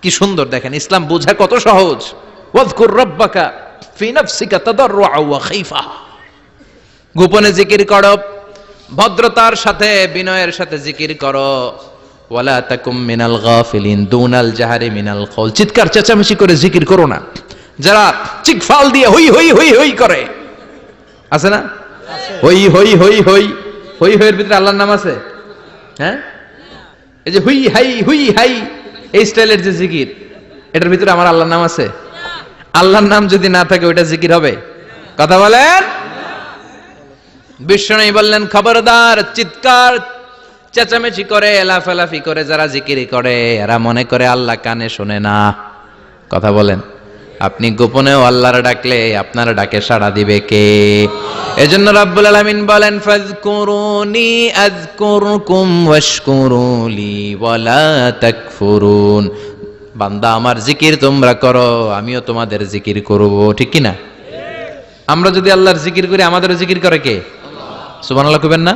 কি সুন্দর দেখেন, ইসলাম বোঝা কত সহজ। ওয়াজকুর রাব্বাকা ফি নাফসিকা তাদাররুআ ওয়া খাইফা, গোপনে জিকির করো, ভদ্রতার সাথে বিনয়ের সাথে জিকির করো। ওয়ালা তাকুম মিনাল গাফিলিন দুনাল জাহারি মিনাল কওল, চিৎকার চেঁচামেচি করে জিকির করো না। যারা চিকফাল দিয়ে হই হই হই হই করে, আছে না? হই হই হই হই হই হইয়ের ভিতরে আল্লাহর নাম আছে? হ্যাঁ, এই যে হুই হাই হুই হাই এই স্টাইলের যে জিকির, এটার ভিতরে আমার আল্লাহর নাম আছে? আল্লাহর নাম যদি না থাকে ওইটা জিকির হবে? কথা বলেন। বিষ্ণু বললেন খবরদার, চিৎকার চেঁচামেচি করে লাফালাফি করে যারা জিকিরি করে এরা মনে করে আল্লাহ কানে শোনে না। কথা বলেন। আপনি গোপনেও আল্লাহর ডাকলে আপনার ডাকে সাড়া দিবে কে? এজন্য রাব্বুল আলামিন বলেন ফাযকুরুনি আযকুরকুম ওয়াশকুরুলি ওয়ালা তাকফুরুন। বান্দা আমার জিকির তোমরা করো, আমিও তোমাদের জিকির করব, ঠিক কি না? আমরা যদি আল্লাহর জিকির করি আমাদেরও জিকির করে কে? সুবহানাল্লাহ কইবেন না?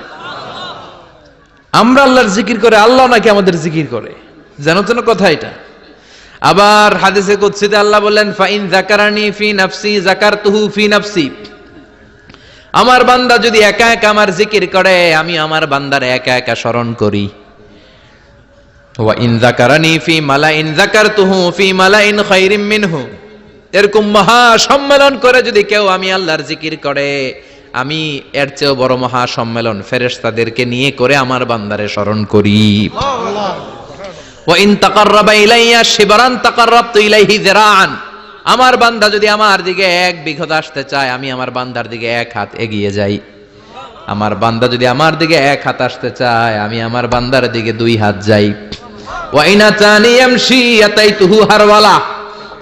আমরা আল্লাহর জিকির করে, আল্লাহ নাকি আমাদের জিকির করে, জানো তো না কথা এটা। আবার হাদিসে কুদসিতে আল্লাহ বললেন ফাইন যাকারানি ফি নাফসি যাকারতুহু ফি নাফসি, আমার বান্দা যদি একা একা আমার জিকির করে আমি আমার বান্দার একা একা স্মরণ করি। ওয়া ইন যাকারানি ফি মালাইন যাকারতুহু ফি মালাইন খায়রিম মিনহু, এরকম মহা সম্মেলন করে যদি কেউ আমি আল্লাহর জিকির করে আমি এর চেয়েও বড় মহা সম্মেলন ফেরেশতাদেরকে নিয়ে করে আমার বান্দারে স্মরণ করি। ওয়া ইন তাকাররাবা ইলাইয়া শিবরান তাকাররাবতু ইলাইহি যিরাআন, আমার বান্দা যদি আমার দিকে এক বিঘত আসতে চায় আমি আমার বান্দার দিকে এক হাত এগিয়ে যাই। আমার বান্দা যদি আমার দিকে এক হাত আসতে চায় আমি আমার বান্দার দিকে দুই হাত যাই। ওয়া ইন আতানি ইয়ামশি আতাইতুহু হারওয়ালা,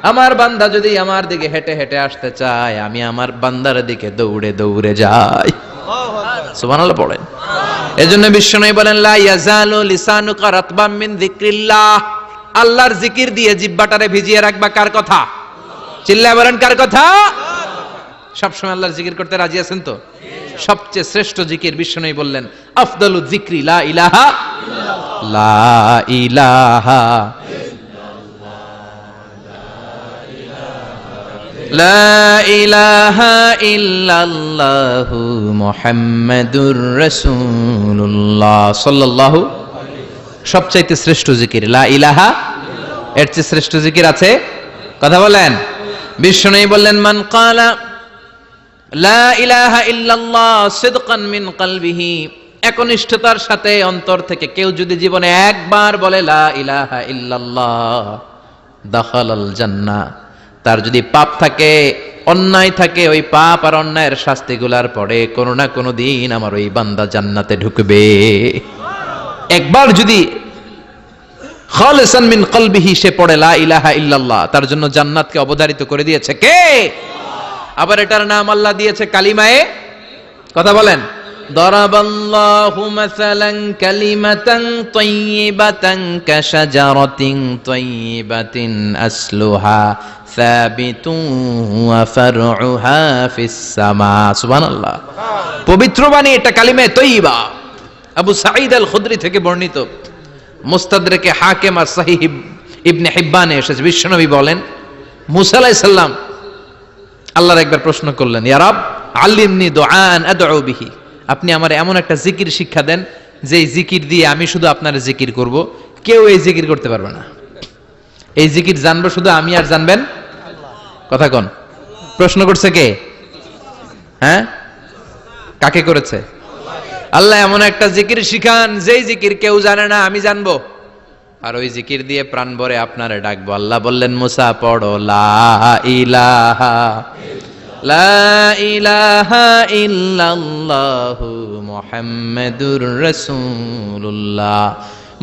আমার বান্দা যদি আমার দিকে হেঁটে হেঁটে আসতে চায় আমি আমার বান্দার দিকে দৌড়ে দৌড়ে যাই। সুবহানাল্লাহ পড়েন। এজন্য বিশ্বনবী বলেন লা ইয়াজালু লিসানুকা রাতবাম মিন যিকরিল্লাহ, আল্লাহর জিকির দিয়ে জিহ্বাটারে ভিজিয়ে রাখবা। কার কথা? চিল্লায় বলেন কার কথা? সবসময় আল্লাহর জিকির করতে রাজি আছেন তো? সবচেয়ে শ্রেষ্ঠ জিকির বিশ্বনবী বললেন আফদালু যিকরি লা ইলাহা ইল্লাল্লাহ, লা ইলাহা লা ইলাহা ইল্লাল্লাহু মুহাম্মাদুর রাসূলুল্লাহ সাল্লাল্লাহু, সবচাইতে শ্রেষ্ঠ জিকির লা ইলাহা, এর চেয়ে শ্রেষ্ঠ জিকির আছে? কথা বলেন। বিশ্বনবী বললেন মান ক্বালা লা ইলাহা ইল্লাল্লাহ সিদকান মিন কলবিহি, একনিষ্ঠতার সাথে অন্তর থেকে কেউ যদি জীবনে একবার বলে লা ইলাহা ইল্লাল্লাহ দাখালাল জান্নাহ, তার যদি পাপ থাকে অন্যায় থাকে ওই পাপ আর অন্যায়ের শাস্তিগুলার পরে কোনো না কোনো দিন আমার ওই বান্দা জান্নাতে ঢুকবে। একবার যদি খালিসান মিন কলবিহি সে পড়ে লা ইলাহা ইল্লাল্লাহ, তার জন্য জান্নাতকে অবধারিত করে দিয়েছে কে? আবার এটার নাম আল্লাহ দিয়েছে কালিমায়ে, কথা বলেন। দরাবাল্লাহু মাসালান কালিমাতান তাইয়িবাতান কাশাজারাতিন তাইয়িবাতিন আসলুহা সাবিতুন ওয়া ফারউহা ফিস সামা। সুবহানাল্লাহ। পবিত্র বাণী এটা কালিমায়ে তাইয়িবা। আবু সাঈদ আল খুদরি থেকে বর্ণিত, মুস্তাদরাকে হাকিম আর সহিহ ইবনে হিব্বানে এসেছে, বিশ্বনবী বলেন মুসা আলাইহিস সালাম আল্লাহর একবার প্রশ্ন করলেন ইয়া রাব আল্লিমনি দুআন আদউ বিহি, আপনি আমার এমন একটা জিকির শিক্ষা দেন যেই জিকির দিয়ে আমি শুধু আপনার জিকির করব, কেউ এই জিকির করতে পারবে না। এই জিকির জানবো শুধু আমি আর জানবেন কথা কোন? প্রশ্ন করছে কে? হ্যাঁ, কাকে করেছে? আল্লাহ এমন একটা জিকির শিখান যেই জিকির কেউ জানে না আমি জানবো, আর ওই জিকির দিয়ে প্রাণ ভরে আপনারে ডাকবো। আল্লাহ বললেন মুসা পড়ো লা ইলাহা লা ইলাহা ইল্লাল্লাহু মুহাম্মাদুর রাসূলুল্লাহ।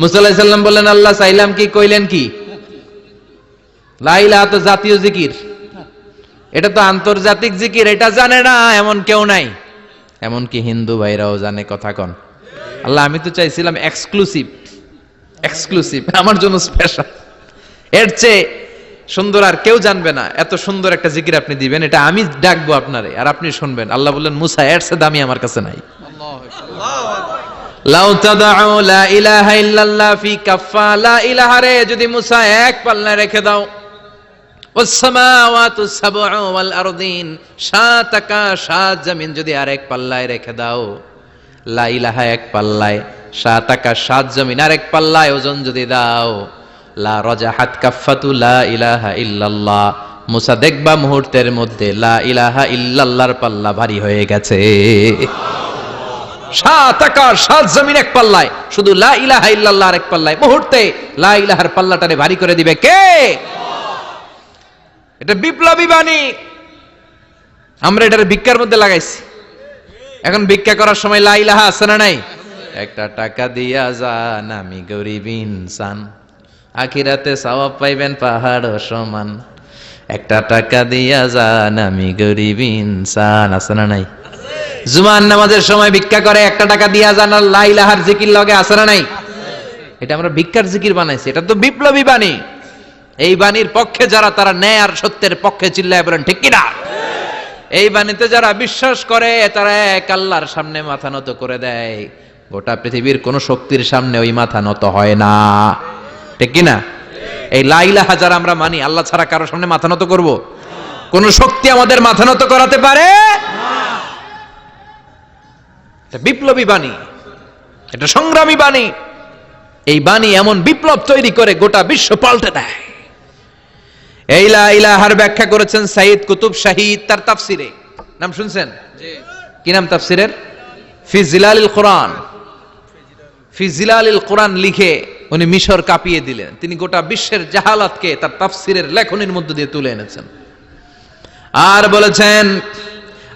মুসা আলাইহিস সালাম বললেন আল্লাহ চাইলাম কি, কইলেন কি? লা ইলাহা তো জাতীয় জিকির, এটা তো আন্তর্জাতিক জিকির, এটা জানে না এমন কেউ নাই, এমনকি হিন্দু ভাইরাও জানে। কথা কন। আল্লাহ আমি তো চাইছিলাম এক্সক্লুসিভ, এক্সক্লুসিভ আমার জন্য স্পেশাল, এর চেয়ে সুন্দর আর কেউ জানবে না, এত সুন্দর একটা জিকির আপনি দিবেন, এটা আমি ডাকবো আপনারে আর আপনি শুনবেন। আল্লাহ বললেন মুসা এর চেয়ে দামি আমার কাছে নাই। লাউ তাদউ লা ইলাহা ইল্লাল্লাহ ফি কাফফা, লা ইলাহা রে যদি মুসা এক পাল্লায় রেখে দাও, ওয়াস সামাওয়াতু সাবউ ওয়াল আরদিন, সাত আকাশ সাত জমিন যদি আরেক পাল্লায় রেখে দাও, লা ইলাহা এক পাল্লায়, সাত আকাশ সাত জমিন আরেক পাল্লায় ওজন যদি দাও, লা রাজাহাত কাফফাতু লা ইলাহা ইল্লাল্লাহ, মুসা দেখবা মুহূর্তের মধ্যে লা ইলাহা ইল্লাল্লাহর পাল্লা ভারী হয়ে গেছে। সাত আকাশ সাত জমিন এক পাল্লায়, শুধু লা ইলাহা ইল্লাল্লাহর এক পাল্লায় মুহূর্তে লা ইলাহার পাল্লাটারে ভারী করে দিবে কে? এটা বিপ্লবী বাণী। আমরা এটার ভিক্ষার মধ্যে লাগাইছি। এখন ভিক্ষা করার সময় লা ইলাহা আছে না নাই? একটা টাকা দিয়া যান আমি গরিব ইনসান, আখিরাতে সওয়াব পাইবেন পাহাড় সমান। একটা টাকা দিয়া যান আমি গরিব ইনসান, আছে না নাই? জুমার নামাজের সময় ভিক্ষা করে একটা টাকা দিয়া যান আর লা ইলাহার জিকির লগে, আছে না নাই? এটা আমরা ভিক্ষার জিকির বানাইছি। এটা তো বিপ্লবী বাণী। এই বাণীর পক্ষে যারা, তারা ন্যায় আর সত্যের পক্ষে চিল্লায় বলেন ঠিক কিনা? এই বাণীতে যারা বিশ্বাস করে তারা এক আল্লাহর সামনে মাথা নত করে দেয়। গোটা পৃথিবীর কোন শক্তির সামনে ওই মাথা নত হয় না, ঠিক কিনা? এই লা ইলাহা যারা আমরা মানি, আল্লাহ ছাড়া কারো সামনে মাথা নত করব? কোন শক্তি আমাদের মাথা নত করাতে পারে? এটা বিপ্লবী বাণী, এটা সংগ্রামী বাণী। এই বাণী এমন বিপ্লব তৈরি করে গোটা বিশ্ব পাল্টে দেয়। এই লা ইলাহার ব্যাখ্যা করেছেন সাইয়্যিদ কুতুব শাহীদ তার তাফসিরে। নাম শুনছেন? কি নাম তাফসিরের? ফি জিলালিল কোরআন। ফি জিলালিল কোরআন লিখে উনি মিশর কাঁপিয়ে দিলেন। তিনি গোটা বিশ্বের জাহালাতকে তার তাফসিরের লেখনীর মধ্য দিয়ে তুলে এনেছেন। আর বলেছেন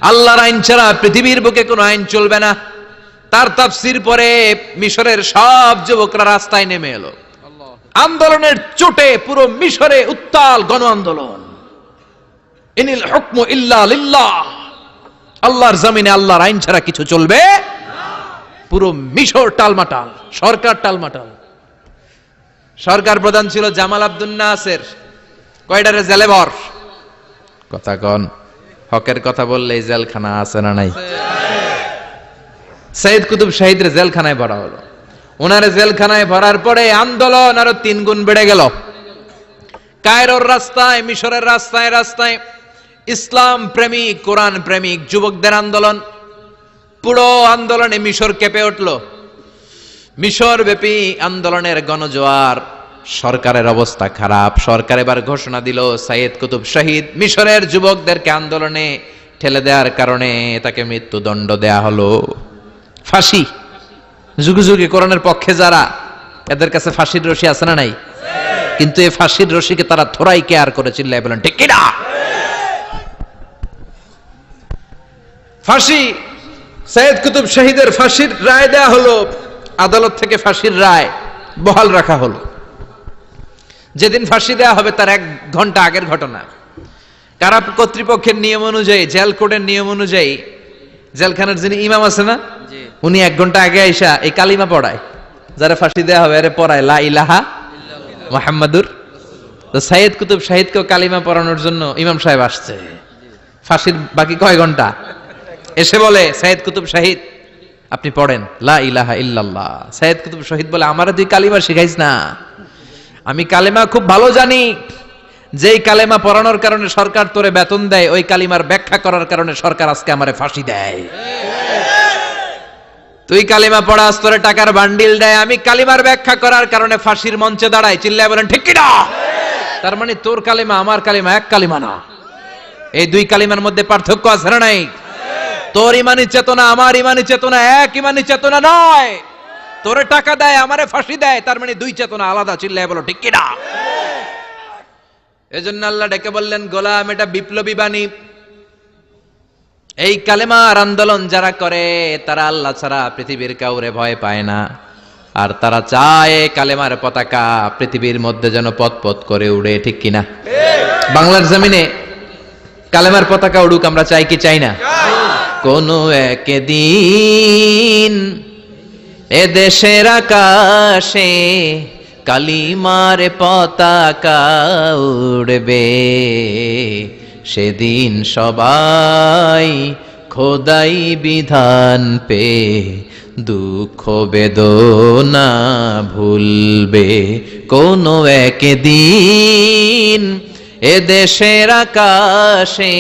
আল্লাহর আইন ছাড়া পৃথিবীর বুকে কোনো আইন চলবে না। তার তাফসির পরে মিশরের সব যুবকরা রাস্তায় নেমে এলো। আন্দোলনের চোটে পুরো মিশরে উত্তাল গণ আন্দোলন। ইনিল হুকমু ইল্লা লিল্লাহ, আল্লাহর জমিনে আল্লাহর আইন ছাড়া কিছু চলবে না। পুরো মিশর টালমাটাল, সরকার টালমাটাল। সরকার প্রধান ছিল জামাল আব্দুল নাসের। কয়টারে জেলে ভর? কথা কন, হকের কথা বললেই জেলখানা আছে না নাই? সাইয়্যিদ কুতুব শাহীদের জেলখানায় ভরা হলো। ওনারে জেলখানায় ভরার পরে আন্দোলন আরো 3 গুণ বেড়ে গেল। কায়রোর রাস্তায়, মিশরের রাস্তায় রাস্তায় ইসলাম প্রেমিক, কোরআন প্রেমিক যুবকদের আন্দোলন। পুরো আন্দোলনে মিশর কেঁপে উঠল। মিশর ব্যাপী আন্দোলনের গণজোয়ার। সরকারের অবস্থা খারাপ। সরকার এবার ঘোষণা দিল সাইয়্যিদ কুতুব শাহীদ মিশরের যুবকদেরকে আন্দোলনে ঠেলে দেওয়ার কারণে তাকে মৃত্যুদণ্ড দেয়া হলো। ফাঁসি। যুগে যুগে কোরআনের পক্ষে যারা, এদের কাছে ফাঁসির রশি আছে না নাই? কিন্তু এই ফাঁসির রশিকে তারা থোড়াই কেয়ার করে চিল্লায় বলেন ঠিক কিনা? ফাঁসি। সাইয়্যিদ কুতুব শাহীদের ফাঁসির রায় দেয়া হলো। আদালত থেকে ফাঁসির রায় বহাল রাখা হলো। যেদিন ফাঁসি দেয়া হবে তার 1 ঘন্টা আগের ঘটনা। কারা কর্তৃপক্ষের নিয়ম অনুযায়ী, জেল কোডের নিয়ম অনুযায়ী জেলখানার যিনি ইমাম আছে না, উনি 1 ঘন্টা আগে আইসা এই কালিমা পড়ায়। যারা ফাঁসি দেয়া হবে আরে পড়ায় লা ইলাহা মুহাম্মাদুর। তো সাইয়্যিদ কুতুব শাহীদকেও কালিমা পড়ানোর জন্য ইমাম সাহেব আসছে। ফাঁসির বাকি কয় ঘন্টা, এসে বলে সাইয়্যিদ কুতুব শাহীদ আপনি পড়েন লা ইলাহা ইল্লাল্লাহ। সাইয়্যিদ কুতুব শাহীদ বলে আমারে তুই কালিমা শিখাইস না, আমি কালেমা খুব ভালো জানি। যেই কালেমা পড়ানোর কারণে সরকার তোরে বেতন দেয়, ওই কালিমার ব্যাখ্যা করার কারণে সরকার আজকে আমারে ফাঁসি দেয়। তুই কালিমা পড়াস, তোরে টাকার বান্ডিল দেয়, আমি কালিমার ব্যাখ্যা করার কারণে ফাঁসির মঞ্চে দাঁড়াই। চিল্লায় বলেন ঠিক কিনা? তার মানে তোর কালিমা আমার কালিমা এক কালিমা না। এই 2 কালিমার মধ্যে পার্থক্য আছে না নাই? তোর ইমানি চেতনা আমার ইমানি চেতনা এক ইমানি চেতনা নয়। তোরে টাকা দেয়, আমারে ফাঁসি দেয়, তার মানে 2 চেতনা আলাদা। চিল্লায় বলো ঠিক কিনা? এজন্য আল্লাহ ডেকে বললেন গোলাম, এটা বিপ্লবী বাণী। এই কালেমার আন্দোলন যারা করে তারা আল্লাহ ছাড়া পৃথিবীর কাউরে ভয় পায় না। আর তারা চায় কালেমার পতাকা পৃথিবীর মধ্যে যেন পথ করে উড়ে, ঠিক কিনা? বাংলার জমিনে কালেমার পতাকা উড়ুক, আমরা চাই কি চাই না? কোন একদিন এ দেশের আকাশে কালিমার পতাকা উড়বে, সেদিন সবাই খোদাই বিধান পে দুঃখ বেদনা ভুলবে কোনো একদিন, এ দেশের আকাশে